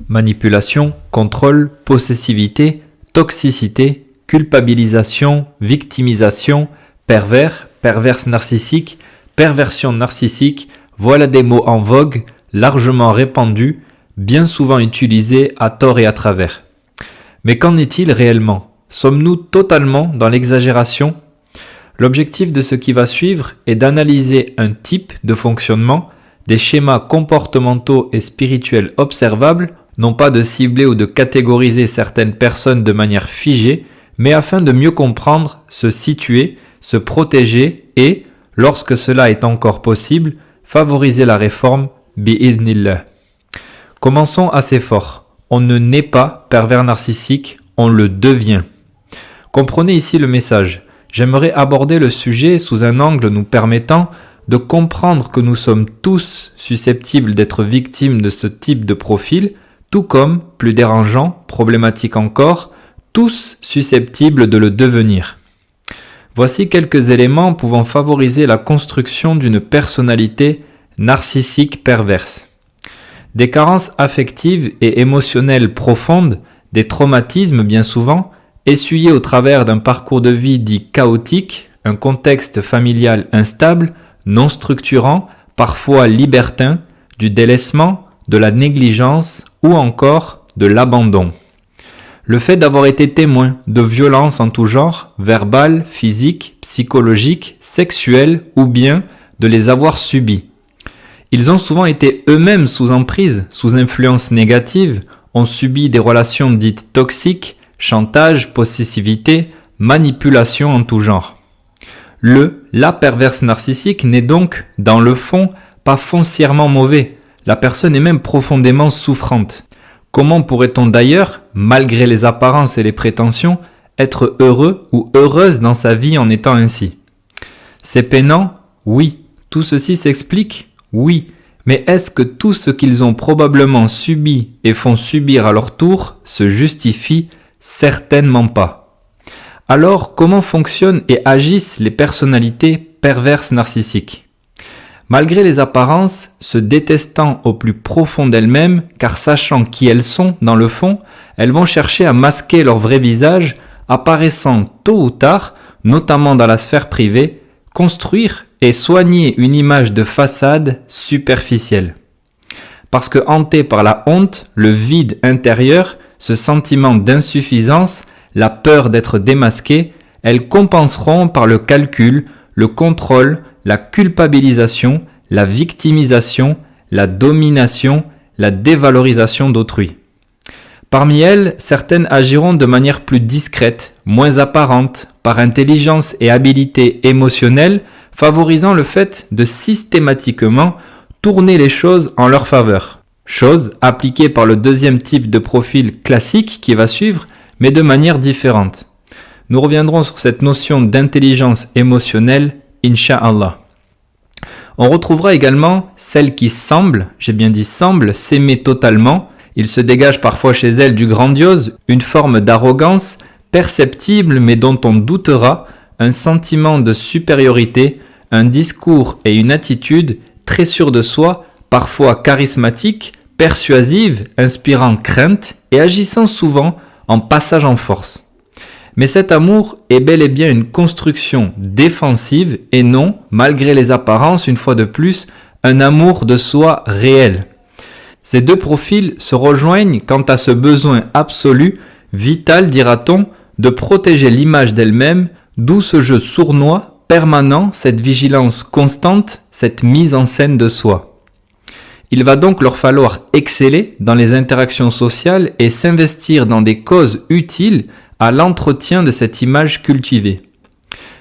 Manipulation, contrôle, possessivité, toxicité, culpabilisation, victimisation, pervers, perverse narcissique, perversion narcissique, voilà des mots en vogue, largement répandus, bien souvent utilisés à tort et à travers. Mais qu'en est-il réellement ? Sommes-nous totalement dans l'exagération ? L'objectif de ce qui va suivre est d'analyser un type de fonctionnement, des schémas comportementaux et spirituels observables, non pas de cibler ou de catégoriser certaines personnes de manière figée, mais afin de mieux comprendre, se situer, se protéger et, lorsque cela est encore possible, favoriser la réforme bi'idhnillah. Commençons assez fort. On ne naît pas pervers narcissique, on le devient. Comprenez ici le message. J'aimerais aborder le sujet sous un angle nous permettant de comprendre que nous sommes tous susceptibles d'être victimes de ce type de profil, tout comme, plus dérangeant, problématique encore, tous susceptibles de le devenir. Voici quelques éléments pouvant favoriser la construction d'une personnalité narcissique perverse. Des carences affectives et émotionnelles profondes, des traumatismes bien souvent, essuyés au travers d'un parcours de vie dit chaotique, un contexte familial instable, non structurant, parfois libertin, du délaissement, de la négligence ou encore de l'abandon. Le fait d'avoir été témoin de violences en tout genre, verbales, physiques, psychologiques, sexuelles ou bien de les avoir subies. Ils ont souvent été eux-mêmes sous emprise, sous influence négative, ont subi des relations dites toxiques, chantage, possessivité, manipulation en tout genre. La perverse narcissique n'est donc, dans le fond, pas foncièrement mauvais. La personne est même profondément souffrante. Comment pourrait-on d'ailleurs, malgré les apparences et les prétentions, être heureux ou heureuse dans sa vie en étant ainsi ? C'est peinant ? Oui. Tout ceci s'explique ? Oui. Mais est-ce que tout ce qu'ils ont probablement subi et font subir à leur tour se justifie ? Certainement pas. Alors, comment fonctionnent et agissent les personnalités perverses narcissiques ? Malgré les apparences, se détestant au plus profond d'elles-mêmes, car sachant qui elles sont dans le fond, elles vont chercher à masquer leur vrai visage, apparaissant tôt ou tard, notamment dans la sphère privée, construire et soigner une image de façade superficielle. Parce que hantées par la honte, le vide intérieur, ce sentiment d'insuffisance, la peur d'être démasquées, elles compenseront par le calcul, le contrôle, la culpabilisation, la victimisation, la domination, la dévalorisation d'autrui. Parmi elles, certaines agiront de manière plus discrète, moins apparente, par intelligence et habileté émotionnelle, favorisant le fait de systématiquement tourner les choses en leur faveur. Chose appliquée par le deuxième type de profil classique qui va suivre, mais de manière différente. Nous reviendrons sur cette notion d'intelligence émotionnelle, Inch'Allah. On retrouvera également celle qui semble, j'ai bien dit semble, s'aimer totalement. Il se dégage parfois chez elle du grandiose, une forme d'arrogance perceptible mais dont on doutera, un sentiment de supériorité, un discours et une attitude très sûrs de soi, parfois charismatique, persuasive, inspirant crainte et agissant souvent en passage en force. Mais cet amour est bel et bien une construction défensive et non, malgré les apparences, une fois de plus, un amour de soi réel. Ces deux profils se rejoignent quant à ce besoin absolu, vital dira-t-on, de protéger l'image d'elle-même, d'où ce jeu sournois, permanent, cette vigilance constante, cette mise en scène de soi. Il va donc leur falloir exceller dans les interactions sociales et s'investir dans des causes utiles à l'entretien de cette image cultivée.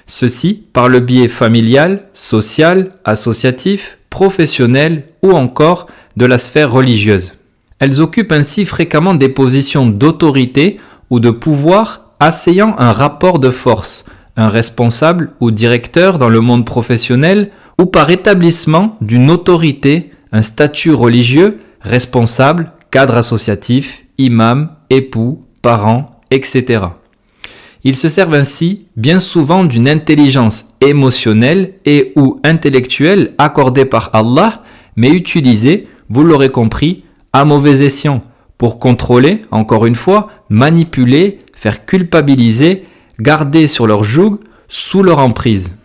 Ceci par le biais familial, social, associatif, professionnel ou encore de la sphère religieuse. Elles occupent ainsi fréquemment des positions d'autorité ou de pouvoir asseyant un rapport de force, un responsable ou directeur dans le monde professionnel ou par établissement d'une autorité, un statut religieux, responsable, cadre associatif, imam, époux, parent, etc. Ils se servent ainsi bien souvent d'une intelligence émotionnelle et ou intellectuelle accordée par Allah, mais utilisée, vous l'aurez compris, à mauvais escient, pour contrôler, encore une fois, manipuler, faire culpabiliser, garder sur leur joug, sous leur emprise.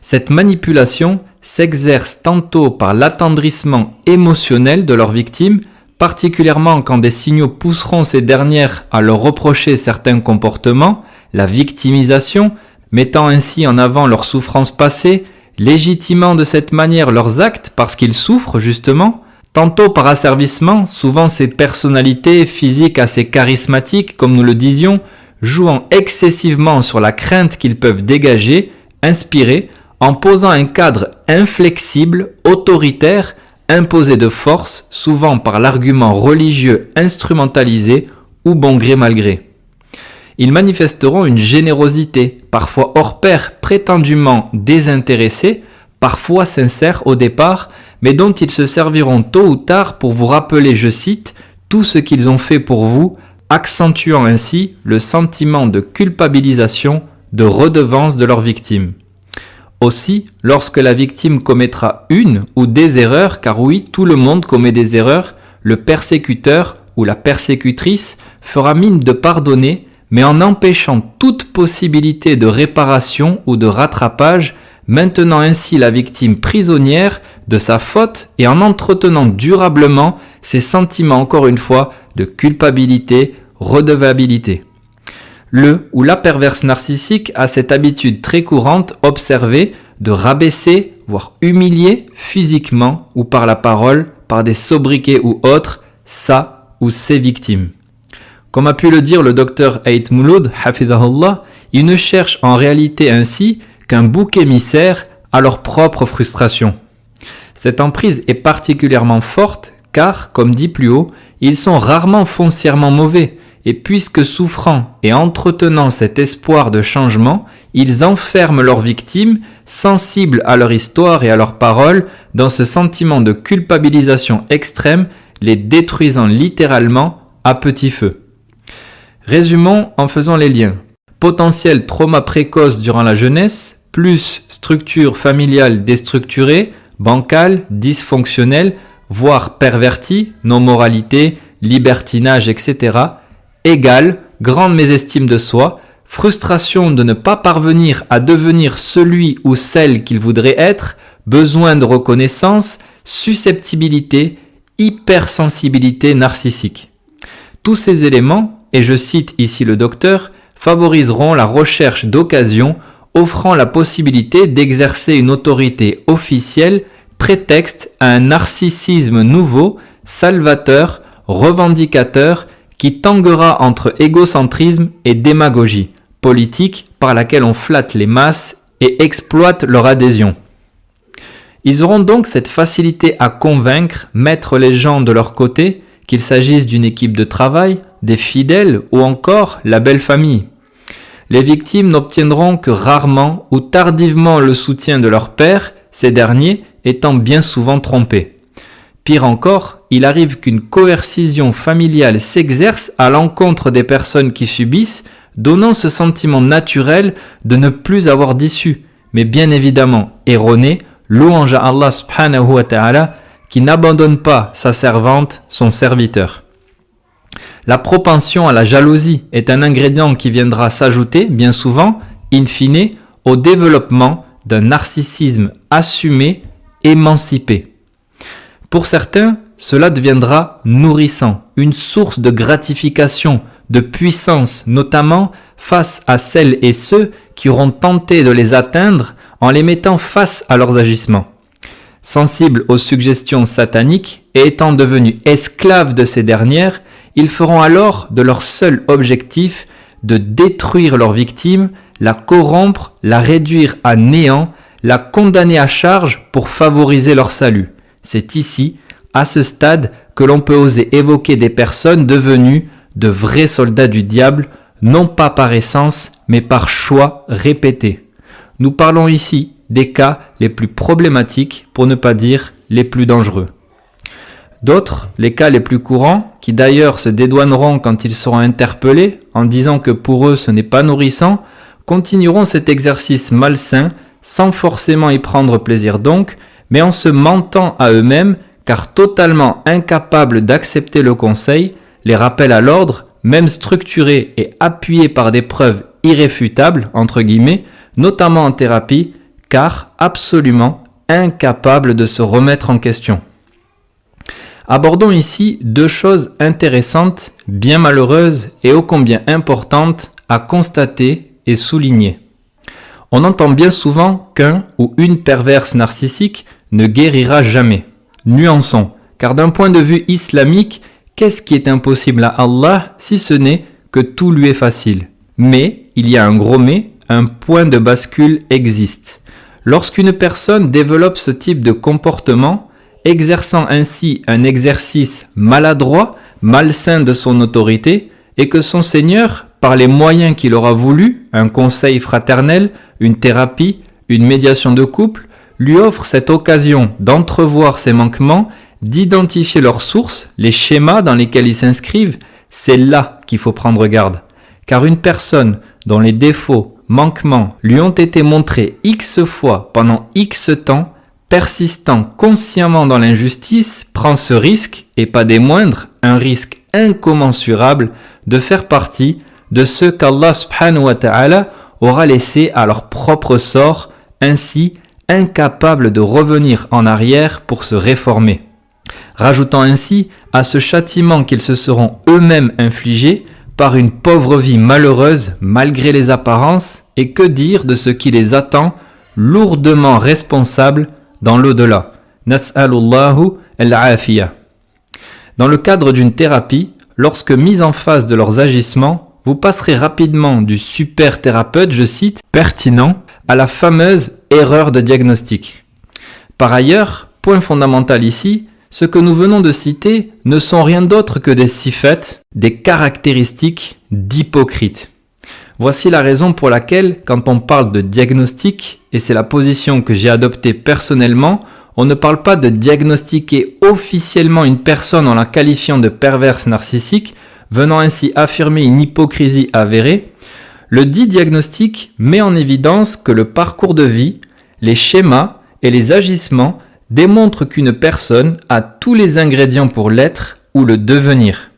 Cette manipulation s'exerce tantôt par l'attendrissement émotionnel de leurs victimes, particulièrement quand des signaux pousseront ces dernières à leur reprocher certains comportements, la victimisation, mettant ainsi en avant leurs souffrances passées, légitimant de cette manière leurs actes parce qu'ils souffrent justement, tantôt par asservissement, souvent ces personnalités physiques assez charismatiques, comme nous le disions, jouant excessivement sur la crainte qu'ils peuvent dégager, inspirer, en posant un cadre inflexible, autoritaire, imposé de force, souvent par l'argument religieux instrumentalisé ou bon gré mal gré. Ils manifesteront une générosité, parfois hors pair, prétendument désintéressée, parfois sincère au départ, mais dont ils se serviront tôt ou tard pour vous rappeler, je cite, tout ce qu'ils ont fait pour vous, accentuant ainsi le sentiment de culpabilisation, de redevance de leur victime. Aussi, lorsque la victime commettra une ou des erreurs, car oui, tout le monde commet des erreurs, le persécuteur ou la persécutrice fera mine de pardonner, mais en empêchant toute possibilité de réparation ou de rattrapage, maintenant ainsi la victime prisonnière de sa faute et en entretenant durablement ses sentiments, encore une fois, de culpabilité, redevabilité. Le ou la perverse narcissique a cette habitude très courante observée de rabaisser, voire humilier physiquement ou par la parole, par des sobriquets ou autres, sa ou ses victimes. Comme a pu le dire le docteur Ait Mouloud, hafidahullah, ils ne cherchent en réalité ainsi qu'un bouc émissaire à leur propre frustration. Cette emprise est particulièrement forte car, comme dit plus haut, ils sont rarement foncièrement mauvais. Et puisque souffrant et entretenant cet espoir de changement, ils enferment leurs victimes, sensibles à leur histoire et à leurs paroles, dans ce sentiment de culpabilisation extrême, les détruisant littéralement à petit feu. Résumons en faisant les liens. Potentiel trauma précoce durant la jeunesse, plus structure familiale déstructurée, bancale, dysfonctionnelle, voire pervertie, non-moralité, libertinage, etc., égale grande mésestime de soi, frustration de ne pas parvenir à devenir celui ou celle qu'il voudrait être, besoin de reconnaissance, susceptibilité, hypersensibilité narcissique. Tous ces éléments, et je cite ici le docteur, favoriseront la recherche d'occasions offrant la possibilité d'exercer une autorité officielle, prétexte à un narcissisme nouveau, salvateur, revendicateur, qui tanguera entre égocentrisme et démagogie politique par laquelle on flatte les masses et exploite leur adhésion. Ils auront donc cette facilité à convaincre, mettre les gens de leur côté, qu'il s'agisse d'une équipe de travail, des fidèles ou encore la belle famille. Les victimes n'obtiendront que rarement ou tardivement le soutien de leur père, ces derniers étant bien souvent trompés. Pire encore, il arrive qu'une coercition familiale s'exerce à l'encontre des personnes qui subissent, donnant ce sentiment naturel de ne plus avoir d'issue, mais bien évidemment erroné, louange à Allah subhanahu wa ta'ala, qui n'abandonne pas sa servante, son serviteur. La propension à la jalousie est un ingrédient qui viendra s'ajouter, bien souvent, in fine, au développement d'un narcissisme assumé, émancipé. Pour certains, cela deviendra nourrissant, une source de gratification, de puissance, notamment face à celles et ceux qui auront tenté de les atteindre en les mettant face à leurs agissements. Sensibles aux suggestions sataniques et étant devenus esclaves de ces dernières, ils feront alors de leur seul objectif de détruire leur victime, la corrompre, la réduire à néant, la condamner à charge pour favoriser leur salut. C'est ici, à ce stade, que l'on peut oser évoquer des personnes devenues de vrais soldats du diable, non pas par essence, mais par choix répété. Nous parlons ici des cas les plus problématiques, pour ne pas dire les plus dangereux. D'autres, les cas les plus courants, qui d'ailleurs se dédouaneront quand ils seront interpellés, en disant que pour eux ce n'est pas nourrissant, continueront cet exercice malsain, sans forcément y prendre plaisir donc, mais en se mentant à eux-mêmes, car totalement incapables d'accepter le conseil, les rappels à l'ordre, même structurés et appuyés par des preuves irréfutables, entre guillemets, notamment en thérapie, car absolument incapables de se remettre en question. Abordons ici deux choses intéressantes, bien malheureuses et ô combien importantes à constater et souligner. On entend bien souvent qu'un ou une perverse narcissique ne guérira jamais. Nuançons, car d'un point de vue islamique, qu'est-ce qui est impossible à Allah si ce n'est que tout lui est facile? Mais, il y a un gros mais, un point de bascule existe. Lorsqu'une personne développe ce type de comportement, exerçant ainsi un exercice maladroit, malsain de son autorité, et que son Seigneur, par les moyens qu'il aura voulu, un conseil fraternel, une thérapie, une médiation de couple, lui offre cette occasion d'entrevoir ses manquements, d'identifier leurs sources, les schémas dans lesquels ils s'inscrivent, c'est là qu'il faut prendre garde. Car une personne dont les défauts, manquements lui ont été montrés X fois pendant X temps, persistant consciemment dans l'injustice, prend ce risque, et pas des moindres, un risque incommensurable de faire partie de ceux qu'Allah subhanahu wa ta'ala aura laissés à leur propre sort, ainsi incapables de revenir en arrière pour se réformer. Rajoutant ainsi à ce châtiment qu'ils se seront eux-mêmes infligés par une pauvre vie malheureuse malgré les apparences, et que dire de ce qui les attend, lourdement responsables dans l'au-delà. Nas'alullahu al-afiyah. Dans le cadre d'une thérapie, lorsque mis en face de leurs agissements, vous passerez rapidement du super thérapeute, je cite, pertinent, à la fameuse erreur de diagnostic. Par ailleurs, point fondamental ici, ce que nous venons de citer ne sont rien d'autre que des sifat, des caractéristiques d'hypocrite. Voici la raison pour laquelle, quand on parle de diagnostic, et c'est la position que j'ai adoptée personnellement, on ne parle pas de diagnostiquer officiellement une personne en la qualifiant de perverse narcissique, venant ainsi affirmer une hypocrisie avérée. Le dit diagnostic met en évidence que le parcours de vie, les schémas et les agissements démontrent qu'une personne a tous les ingrédients pour l'être ou le devenir.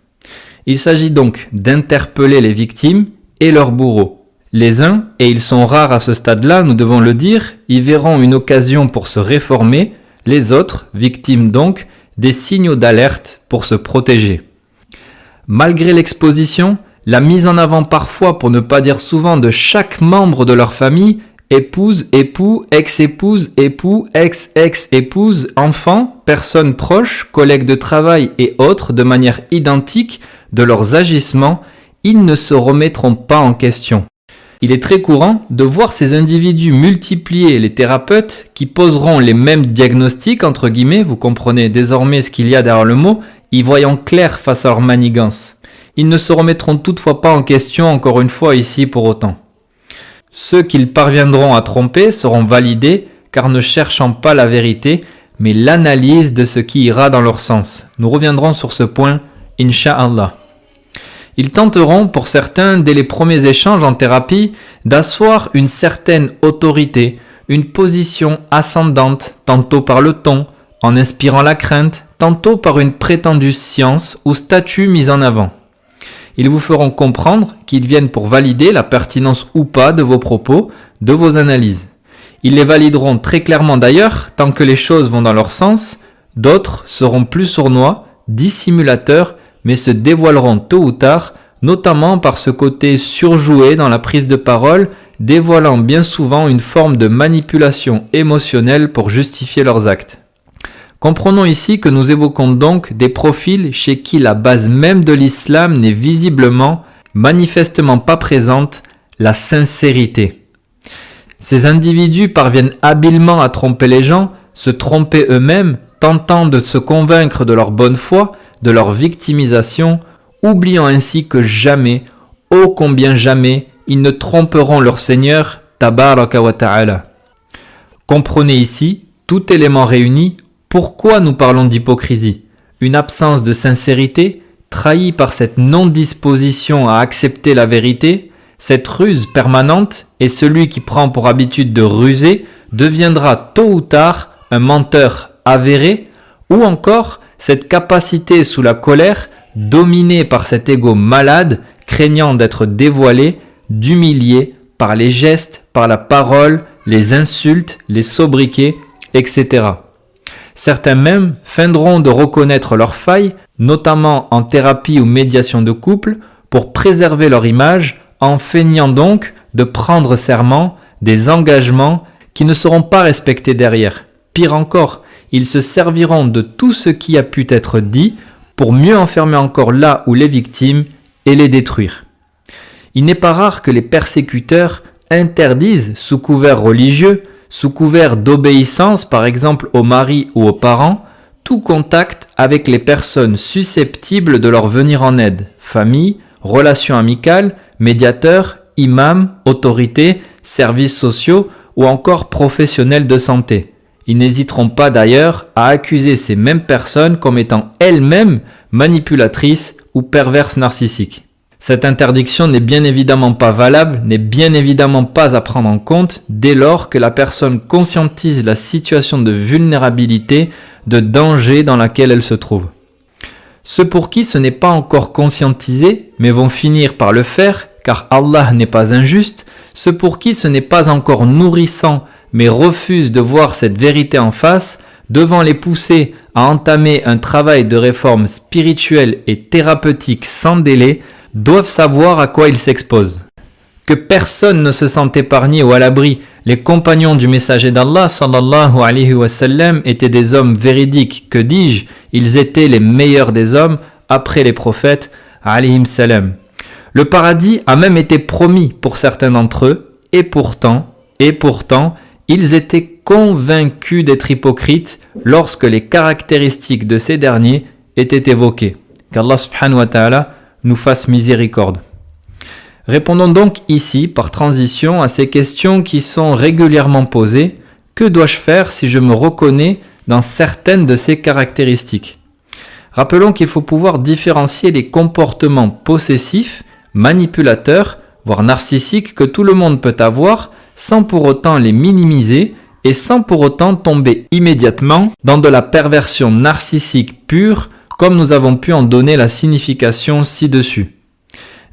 Il s'agit donc d'interpeller les victimes et leurs bourreaux. Les uns, et ils sont rares à ce stade-là, nous devons le dire, y verront une occasion pour se réformer, les autres, victimes donc, des signaux d'alerte pour se protéger. Malgré l'exposition, la mise en avant parfois, pour ne pas dire souvent, de chaque membre de leur famille, épouse, époux, ex-épouse, époux, ex-ex-épouse, enfants, personnes proches, collègues de travail et autres, de manière identique, de leurs agissements, ils ne se remettront pas en question. Il est très courant de voir ces individus multiplier les thérapeutes qui poseront les mêmes diagnostics, entre guillemets, vous comprenez désormais ce qu'il y a derrière le mot, y voyant clair face à leur manigance. Ils ne se remettront toutefois pas en question, encore une fois ici pour autant. Ceux qu'ils parviendront à tromper seront validés, car ne cherchant pas la vérité, mais l'analyse de ce qui ira dans leur sens. Nous reviendrons sur ce point, Inch'Allah. Ils tenteront, pour certains, dès les premiers échanges en thérapie, d'asseoir une certaine autorité, une position ascendante, tantôt par le ton, en inspirant la crainte, tantôt par une prétendue science ou statut mise en avant. Ils vous feront comprendre qu'ils viennent pour valider la pertinence ou pas de vos propos, de vos analyses. Ils les valideront très clairement d'ailleurs, tant que les choses vont dans leur sens. D'autres seront plus sournois, dissimulateurs, mais se dévoileront tôt ou tard, notamment par ce côté surjoué dans la prise de parole, dévoilant bien souvent une forme de manipulation émotionnelle pour justifier leurs actes. Comprenons ici que nous évoquons donc des profils chez qui la base même de l'islam n'est visiblement, manifestement pas présente, la sincérité. Ces individus parviennent habilement à tromper les gens, se tromper eux-mêmes, tentant de se convaincre de leur bonne foi, de leur victimisation, oubliant ainsi que jamais, ô combien jamais, ils ne tromperont leur Seigneur, Tabaraka wa Ta'ala. Comprenez ici, tout élément réuni, pourquoi nous parlons d'hypocrisie. Une absence de sincérité, trahie par cette non-disposition à accepter la vérité, cette ruse permanente, et celui qui prend pour habitude de ruser deviendra tôt ou tard un menteur avéré, ou encore cette capacité sous la colère dominés par cet ego malade, craignant d'être dévoilés, d'humiliés par les gestes, par la parole, les insultes, les sobriquets, etc. Certains même feindront de reconnaître leurs failles, notamment en thérapie ou médiation de couple, pour préserver leur image, en feignant donc de prendre serment, des engagements qui ne seront pas respectés derrière. Pire encore, ils se serviront de tout ce qui a pu être dit pour mieux enfermer encore là où les victimes et les détruire. Il n'est pas rare que les persécuteurs interdisent, sous couvert religieux, sous couvert d'obéissance par exemple au mari ou aux parents, tout contact avec les personnes susceptibles de leur venir en aide, famille, relations amicales, médiateurs, imams, autorités, services sociaux ou encore professionnels de santé. Ils n'hésiteront pas d'ailleurs à accuser ces mêmes personnes comme étant elles-mêmes manipulatrices ou perverses narcissiques. Cette interdiction n'est bien évidemment pas valable, n'est bien évidemment pas à prendre en compte dès lors que la personne conscientise la situation de vulnérabilité, de danger dans laquelle elle se trouve. Ceux pour qui ce n'est pas encore conscientisé, mais vont finir par le faire, car Allah n'est pas injuste, ceux pour qui ce n'est pas encore nourrissant, mais refusent de voir cette vérité en face, devant les pousser à entamer un travail de réforme spirituelle et thérapeutique sans délai, doivent savoir à quoi ils s'exposent. Que personne ne se sent épargné ou à l'abri. Les compagnons du messager d'Allah sallallahu alayhi wa sallam étaient des hommes véridiques. Que dis-je? Ils étaient les meilleurs des hommes après les prophètes alayhim salam. Le paradis a même été promis pour certains d'entre eux et pourtant, ils étaient convaincus d'être hypocrites lorsque les caractéristiques de ces derniers étaient évoquées. Qu'Allah subhanahu wa ta'ala nous fasse miséricorde. Répondons donc ici par transition à ces questions qui sont régulièrement posées. Que dois-je faire si je me reconnais dans certaines de ces caractéristiques? Rappelons qu'il faut pouvoir différencier les comportements possessifs, manipulateurs, voire narcissiques que tout le monde peut avoir sans pour autant les minimiser et sans pour autant tomber immédiatement dans de la perversion narcissique pure comme nous avons pu en donner la signification ci-dessus.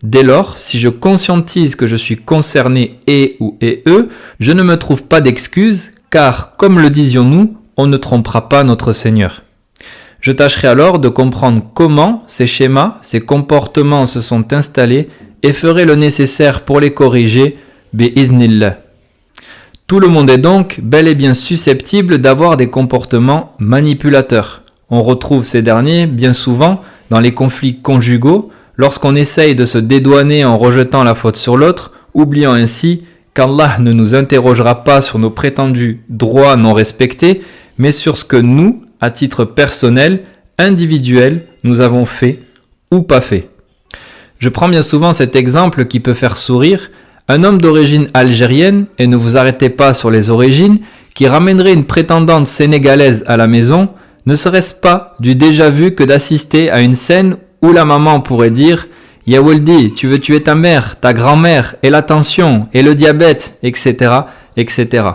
Dès lors, si je conscientise que je suis concerné et ou et eux, je ne me trouve pas d'excuses car, comme le disions-nous, on ne trompera pas notre Seigneur. Je tâcherai alors de comprendre comment ces schémas, ces comportements se sont installés et ferai le nécessaire pour les corriger, bi'idhnillah. Tout le monde est donc bel et bien susceptible d'avoir des comportements manipulateurs. On retrouve ces derniers bien souvent dans les conflits conjugaux, lorsqu'on essaye de se dédouaner en rejetant la faute sur l'autre, oubliant ainsi qu'Allah ne nous interrogera pas sur nos prétendus droits non respectés, mais sur ce que nous, à titre personnel, individuel, nous avons fait ou pas fait. Je prends bien souvent cet exemple qui peut faire sourire, un homme d'origine algérienne, et ne vous arrêtez pas sur les origines, qui ramènerait une prétendante sénégalaise à la maison, ne serait-ce pas du déjà vu que d'assister à une scène où la maman pourrait dire « Ya Waldi, tu veux tuer ta mère, ta grand-mère, et la tension, et le diabète, etc. etc. »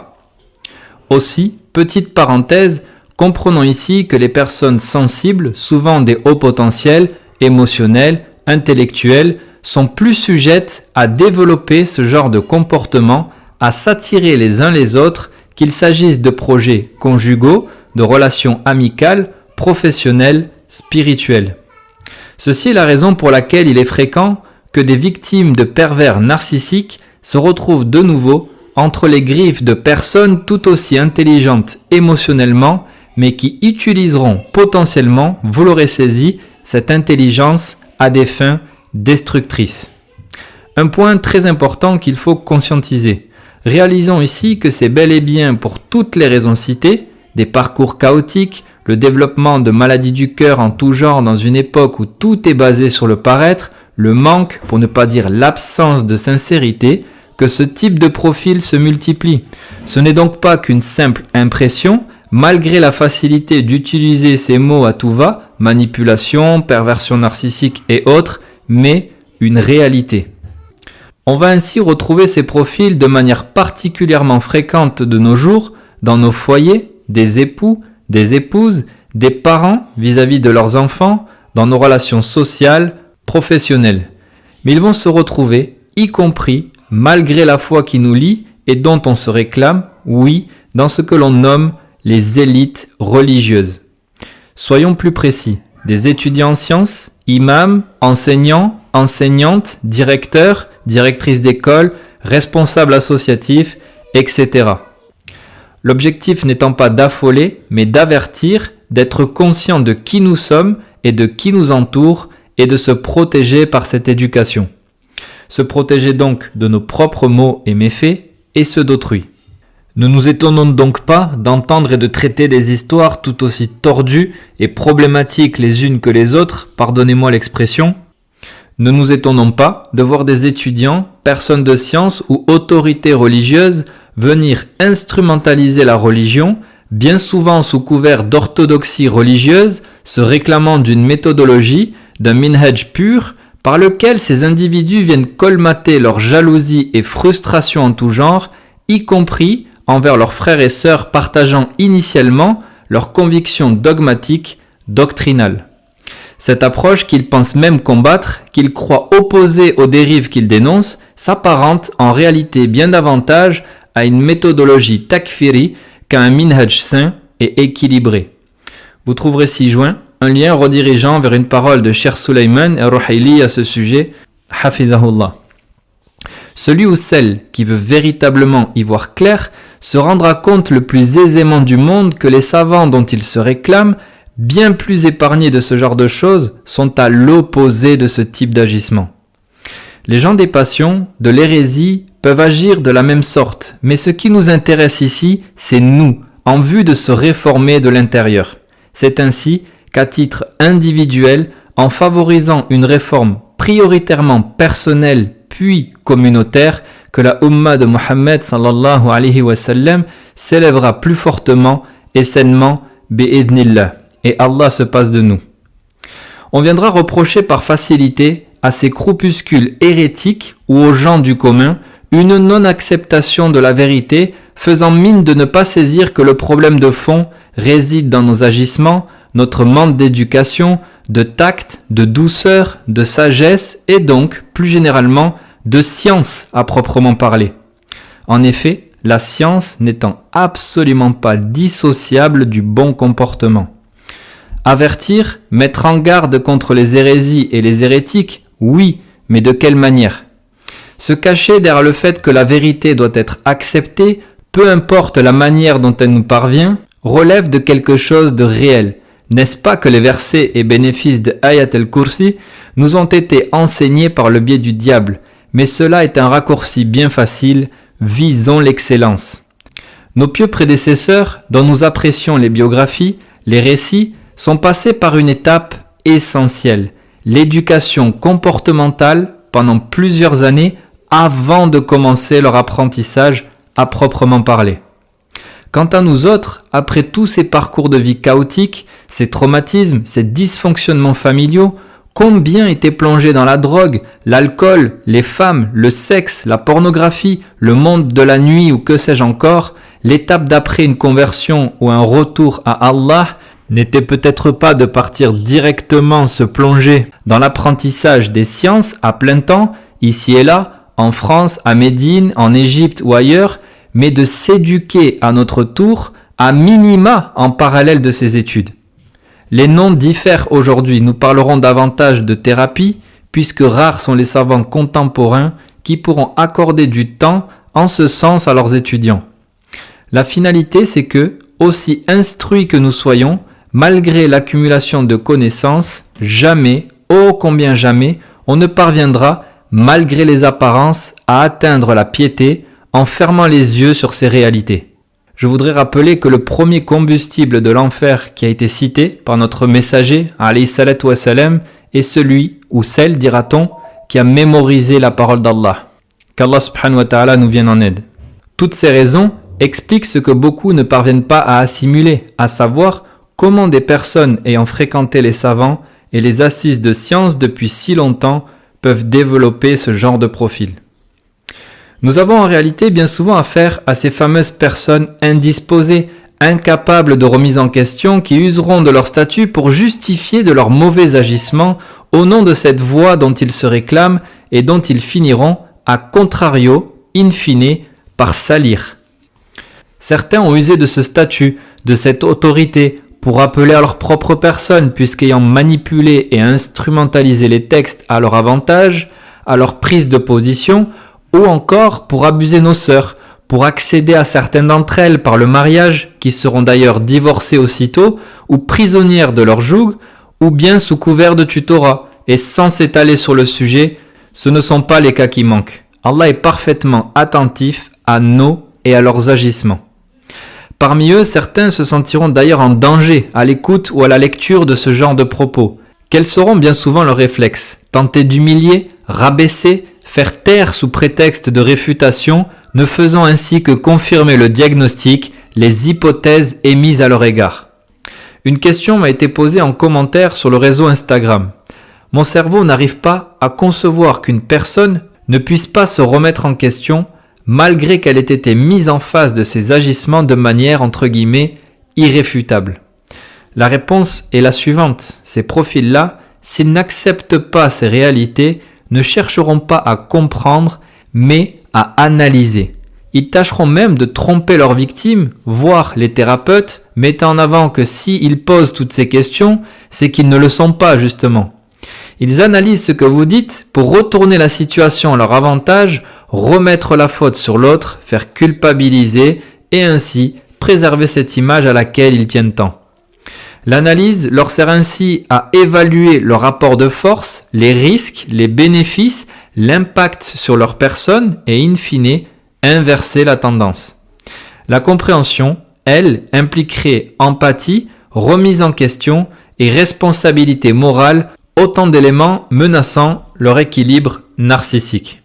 Aussi, petite parenthèse, comprenons ici que les personnes sensibles, souvent des hauts potentiels, émotionnels, intellectuels, sont plus sujettes à développer ce genre de comportement, à s'attirer les uns les autres, qu'il s'agisse de projets conjugaux, de relations amicales, professionnelles, spirituelles. Ceci est la raison pour laquelle il est fréquent que des victimes de pervers narcissiques se retrouvent de nouveau entre les griffes de personnes tout aussi intelligentes émotionnellement, mais qui utiliseront potentiellement, vous l'aurez saisi, cette intelligence à des fins destructrices. Un point très important qu'il faut conscientiser. Réalisons ici que c'est bel et bien pour toutes les raisons citées, des parcours chaotiques, le développement de maladies du cœur en tout genre dans une époque où tout est basé sur le paraître, le manque, pour ne pas dire l'absence de sincérité, que ce type de profil se multiplie. Ce n'est donc pas qu'une simple impression, malgré la facilité d'utiliser ces mots à tout va, manipulation, perversion narcissique et autres, mais une réalité. On va ainsi retrouver ces profils de manière particulièrement fréquente de nos jours, dans nos foyers, des époux, des épouses, des parents vis-à-vis de leurs enfants, dans nos relations sociales, professionnelles. Mais ils vont se retrouver, y compris, malgré la foi qui nous lie et dont on se réclame, oui, dans ce que l'on nomme les élites religieuses. Soyons plus précis, des étudiants en sciences, imams, enseignants, enseignantes, directeurs, directrices d'école, responsables associatifs, etc. L'objectif n'étant pas d'affoler, mais d'avertir, d'être conscient de qui nous sommes et de qui nous entoure et de se protéger par cette éducation. Se protéger donc de nos propres maux et méfaits et ceux d'autrui. Ne nous étonnons donc pas d'entendre et de traiter des histoires tout aussi tordues et problématiques les unes que les autres, pardonnez-moi l'expression. Ne nous étonnons pas de voir des étudiants, personnes de science ou autorités religieuses venir instrumentaliser la religion, bien souvent sous couvert d'orthodoxie religieuse, se réclamant d'une méthodologie, d'un minhaj pur, par lequel ces individus viennent colmater leur jalousie et frustration en tout genre, y compris envers leurs frères et sœurs partageant initialement leurs convictions dogmatiques, doctrinales. Cette approche qu'ils pensent même combattre, qu'ils croient opposée aux dérives qu'ils dénoncent, s'apparente en réalité bien davantage à une méthodologie takfiri qu'à un minhaj sain et équilibré. Vous trouverez ci-joint un lien redirigeant vers une parole de Cheikh Suleiman al-Ruhaili à ce sujet, Hafizahullah. Celui ou celle qui veut véritablement y voir clair se rendra compte le plus aisément du monde que les savants dont il se réclame, bien plus épargnés de ce genre de choses, sont à l'opposé de ce type d'agissement. Les gens des passions, de l'hérésie, peuvent agir de la même sorte, mais ce qui nous intéresse ici, c'est nous, en vue de se réformer de l'intérieur. C'est ainsi qu'à titre individuel, en favorisant une réforme prioritairement personnelle puis communautaire, que la Ummah de Muhammad sallallahu alayhi wa sallam s'élèvera plus fortement et sainement bi'idnillah, et Allah se passe de nous. On viendra reprocher par facilité à ces groupuscules hérétiques ou aux gens du commun une non-acceptation de la vérité, faisant mine de ne pas saisir que le problème de fond réside dans nos agissements, notre manque d'éducation, de tact, de douceur, de sagesse et donc, plus généralement, de science à proprement parler. En effet, la science n'étant absolument pas dissociable du bon comportement. Avertir, mettre en garde contre les hérésies et les hérétiques, oui, mais de quelle manière ? Se cacher derrière le fait que la vérité doit être acceptée, peu importe la manière dont elle nous parvient, relève de quelque chose de réel. N'est-ce pas que les versets et bénéfices de Ayat al-Kursi nous ont été enseignés par le biais du diable, mais cela est un raccourci bien facile, visons l'excellence. Nos pieux prédécesseurs, dont nous apprécions les biographies, les récits, sont passés par une étape essentielle, l'éducation comportementale pendant plusieurs années avant de commencer leur apprentissage à proprement parler. Quant à nous autres, après tous ces parcours de vie chaotiques, ces traumatismes, ces dysfonctionnements familiaux, combien étaient plongés dans la drogue, l'alcool, les femmes, le sexe, la pornographie, le monde de la nuit ou que sais-je encore, l'étape d'après une conversion ou un retour à Allah n'était peut-être pas de partir directement se plonger dans l'apprentissage des sciences à plein temps, ici et là, en France, à Médine, en Égypte ou ailleurs, mais de s'éduquer à notre tour, à minima en parallèle de ces études. Les noms diffèrent aujourd'hui, nous parlerons davantage de thérapie, puisque rares sont les savants contemporains qui pourront accorder du temps en ce sens à leurs étudiants. La finalité, c'est que, aussi instruits que nous soyons, malgré l'accumulation de connaissances, jamais, ô combien jamais, on ne parviendra, malgré les apparences, à atteindre la piété en fermant les yeux sur ces réalités. Je voudrais rappeler que le premier combustible de l'enfer qui a été cité par notre messager, alayhi salatu wassalam, est celui ou celle, dira-t-on, qui a mémorisé la parole d'Allah. Qu'Allah subhanahu wa ta'ala nous vienne en aide. Toutes ces raisons expliquent ce que beaucoup ne parviennent pas à assimiler, à savoir comment des personnes ayant fréquenté les savants et les assises de science depuis si longtemps peuvent développer ce genre de profil. Nous avons en réalité bien souvent affaire à ces fameuses personnes indisposées, incapables de remise en question, qui useront de leur statut pour justifier de leurs mauvais agissements au nom de cette voie dont ils se réclament et dont ils finiront, à contrario, in fine, par salir. Certains ont usé de ce statut, de cette autorité, pour appeler à leur propre personne, puisqu'ayant manipulé et instrumentalisé les textes à leur avantage, à leur prise de position, ou encore pour abuser nos sœurs, pour accéder à certaines d'entre elles par le mariage, qui seront d'ailleurs divorcées aussitôt, ou prisonnières de leur joug, ou bien sous couvert de tutorat, et sans s'étaler sur le sujet, ce ne sont pas les cas qui manquent. Allah est parfaitement attentif à nos et à leurs agissements. Parmi eux, certains se sentiront d'ailleurs en danger à l'écoute ou à la lecture de ce genre de propos. Quels seront bien souvent leurs réflexes ? Tenter d'humilier, rabaisser, faire taire sous prétexte de réfutation, ne faisant ainsi que confirmer le diagnostic, les hypothèses émises à leur égard. Une question m'a été posée en commentaire sur le réseau Instagram. Mon cerveau n'arrive pas à concevoir qu'une personne ne puisse pas se remettre en question malgré qu'elle ait été mise en face de ses agissements de manière, entre guillemets, irréfutable. La réponse est la suivante. Ces profils-là, s'ils n'acceptent pas ces réalités, ne chercheront pas à comprendre, mais à analyser. Ils tâcheront même de tromper leurs victimes, voire les thérapeutes, mettant en avant que s'ils posent toutes ces questions, c'est qu'ils ne le sont pas justement. Ils analysent ce que vous dites pour retourner la situation à leur avantage, remettre la faute sur l'autre, faire culpabiliser et ainsi préserver cette image à laquelle ils tiennent tant. L'analyse leur sert ainsi à évaluer leur rapport de force, les risques, les bénéfices, l'impact sur leur personne et in fine, inverser la tendance. La compréhension, elle, impliquerait empathie, remise en question et responsabilité morale, autant d'éléments menaçant leur équilibre narcissique.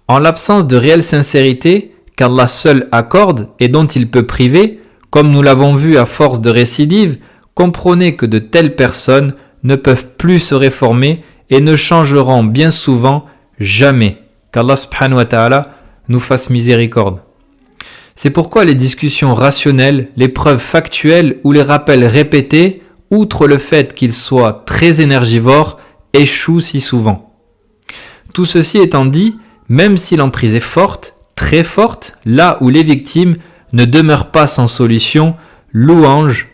En l'absence de réelle sincérité qu'Allah seul accorde et dont il peut priver, comme nous l'avons vu à force de récidive, comprenez que de telles personnes ne peuvent plus se réformer et ne changeront bien souvent jamais. Qu'Allah subhanahu wa ta'ala nous fasse miséricorde. C'est pourquoi les discussions rationnelles, les preuves factuelles ou les rappels répétés, outre le fait qu'ils soient très énergivores, échouent si souvent. Tout ceci étant dit, même si l'emprise est forte, très forte, là où les victimes ne demeurent pas sans solution, louange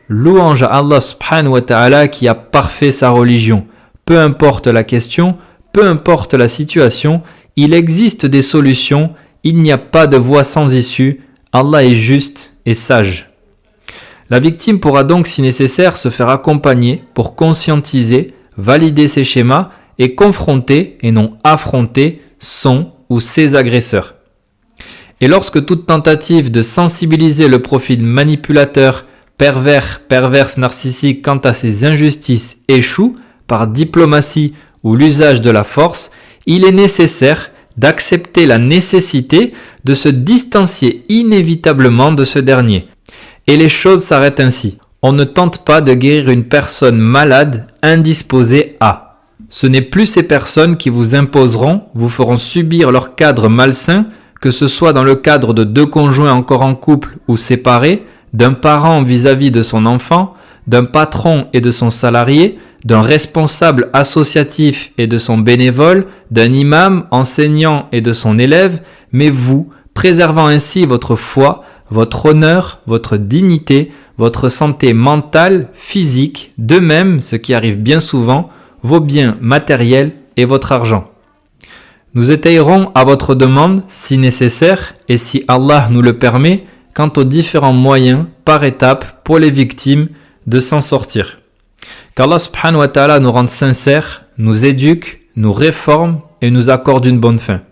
à Allah subhanahu wa ta'ala qui a parfait sa religion. Peu importe la question, peu importe la situation, il existe des solutions, il n'y a pas de voie sans issue, Allah est juste et sage. La victime pourra donc si nécessaire se faire accompagner pour conscientiser, valider ses schémas et confronter et non affronter son ou ses agresseurs. Et lorsque toute tentative de sensibiliser le profil manipulateur, perverse narcissique quant à ses injustices échoue par diplomatie ou l'usage de la force, il est nécessaire d'accepter la nécessité de se distancier inévitablement de ce dernier. Et les choses s'arrêtent ainsi. On ne tente pas de guérir une personne malade, indisposée à. Ce n'est plus ces personnes qui vous imposeront, vous feront subir leur cadre malsain, que ce soit dans le cadre de deux conjoints encore en couple ou séparés, d'un parent vis-à-vis de son enfant, d'un patron et de son salarié, d'un responsable associatif et de son bénévole, d'un imam, enseignant et de son élève, mais vous, préservant ainsi votre foi, votre honneur, votre dignité, votre santé mentale, physique, de même, ce qui arrive bien souvent, vos biens matériels et votre argent. Nous étayerons à votre demande, si nécessaire, et si Allah nous le permet, quant aux différents moyens, par étapes, pour les victimes, de s'en sortir. Qu'Allah subhanahu wa ta'ala nous rende sincères, nous éduque, nous réforme et nous accorde une bonne fin.